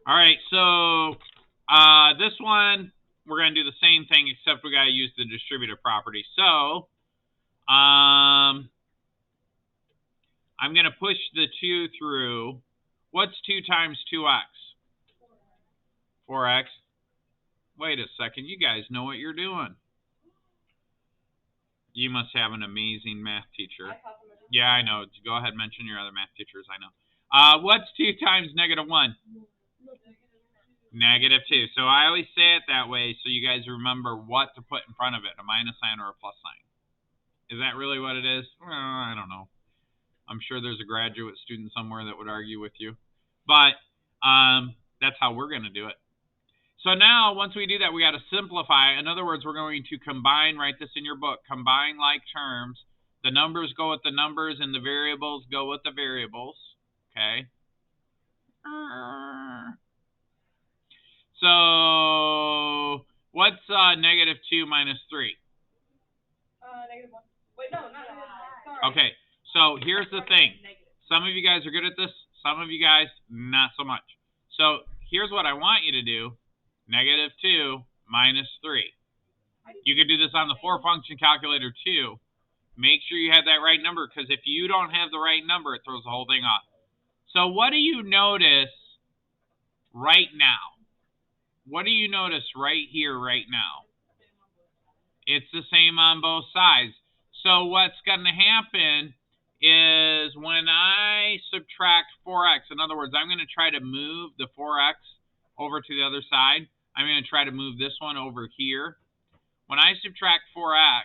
All right, so this one, we're going to do the same thing, except we got to use the distributive property. So I'm going to push the 2 through. What's 2 times 2x? 4x. Wait a second. You guys know what you're doing. You must have an amazing math teacher. Yeah, I know. Go ahead and mention your other math teachers. I know. What's 2 times negative 1? Negative 2. So I always say it that way so you guys remember what to put in front of it, a minus sign or a plus sign. Is that really what it is? Well, I don't know. I'm sure there's a graduate student somewhere that would argue with you. But that's how we're going to do it. So now, once we do that, we got to simplify. In other words, we're going to combine, write this in your book, combine like terms. The numbers go with the numbers, and the variables go with the variables. Okay? So, what's negative 2 minus 3? Negative 1. Wait, no, not sorry. Okay, so here's the thing. Some of you guys are good at this. Some of you guys, not so much. So, here's what I want you to do. Negative 2 minus 3. You could do this on the 4-function calculator too. Make sure you have that right number, because if you don't have the right number, it throws the whole thing off. So what do you notice right now? What do you notice right here, right now? It's the same on both sides. So what's going to happen is when I subtract 4x, in other words, I'm going to try to move the 4x over to the other side. I'm going to try to move this one over here. When I subtract 4x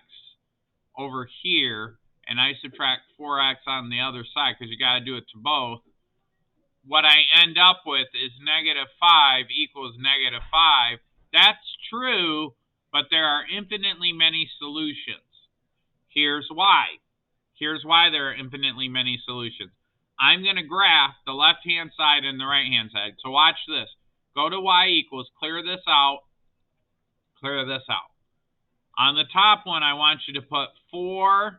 over here, and I subtract 4x on the other side, because you got to do it to both, what I end up with is negative 5 equals negative 5. That's true, but there are infinitely many solutions. Here's why. Here's why there are infinitely many solutions. I'm going to graph the left-hand side and the right-hand side. So watch this. Go to y equals, clear this out, clear this out. On the top one, I want you to put 4x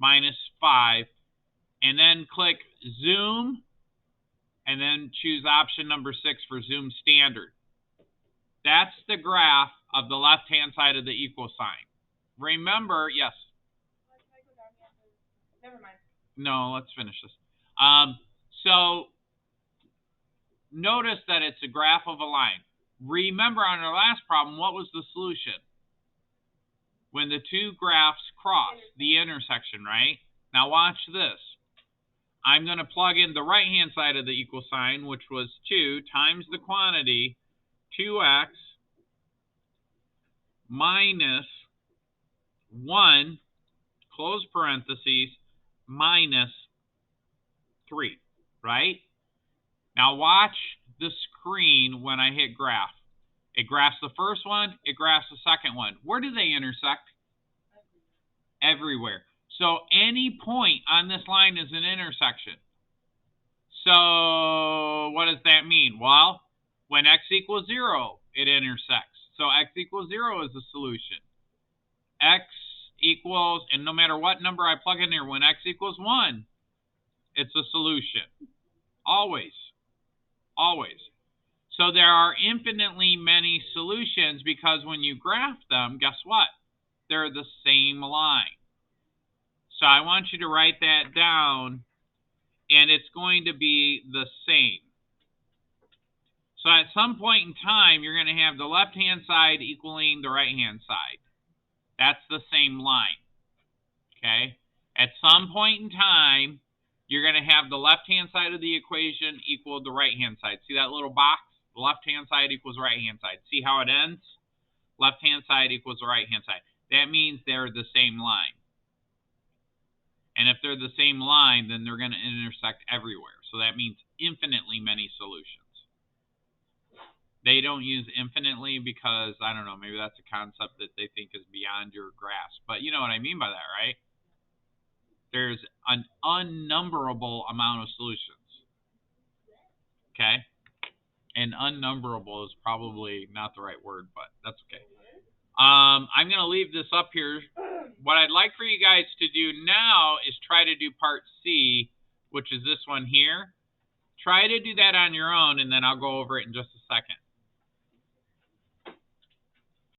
minus 5, and then click zoom, and then choose option number 6 for zoom standard. That's the graph of the left-hand side of the equal sign. Remember, yes? Never mind. No, let's finish this. So notice that it's a graph of a line. Remember on our last problem, what was the solution? When the two graphs cross, the intersection, right? Now watch this. I'm going to plug in the right-hand side of the equal sign, which was 2 times the quantity, 2x minus 1, close parentheses, minus 3, right? Now watch the screen when I hit graph. It graphs the first one, it graphs the second one. Where do they intersect? Everywhere. So any point on this line is an intersection. So what does that mean? Well, when x equals 0, it intersects. So x equals 0 is the solution. X equals, and no matter what number I plug in here, when x equals 1, it's a solution. Always. Always. So there are infinitely many solutions because when you graph them, guess what? They're the same line. So I want you to write that down, and it's going to be the same. So at some point in time, you're going to have the left-hand side equaling the right-hand side. That's the same line. Okay? At some point in time, you're going to have the left-hand side of the equation equal the right-hand side. See that little box? The left-hand side equals right-hand side. See how it ends? Left-hand side equals the right-hand side. That means they're the same line. And if they're the same line, then they're going to intersect everywhere. So that means infinitely many solutions. They don't use infinitely because, I don't know, maybe that's a concept that they think is beyond your grasp. But you know what I mean by that, right? There's an unnumberable amount of solutions. Okay? And unnumberable is probably not the right word, but that's okay. I'm going to leave this up here. What I'd like for you guys to do now is try to do part C, which is this one here. Try to do that on your own, and then I'll go over it in just a second.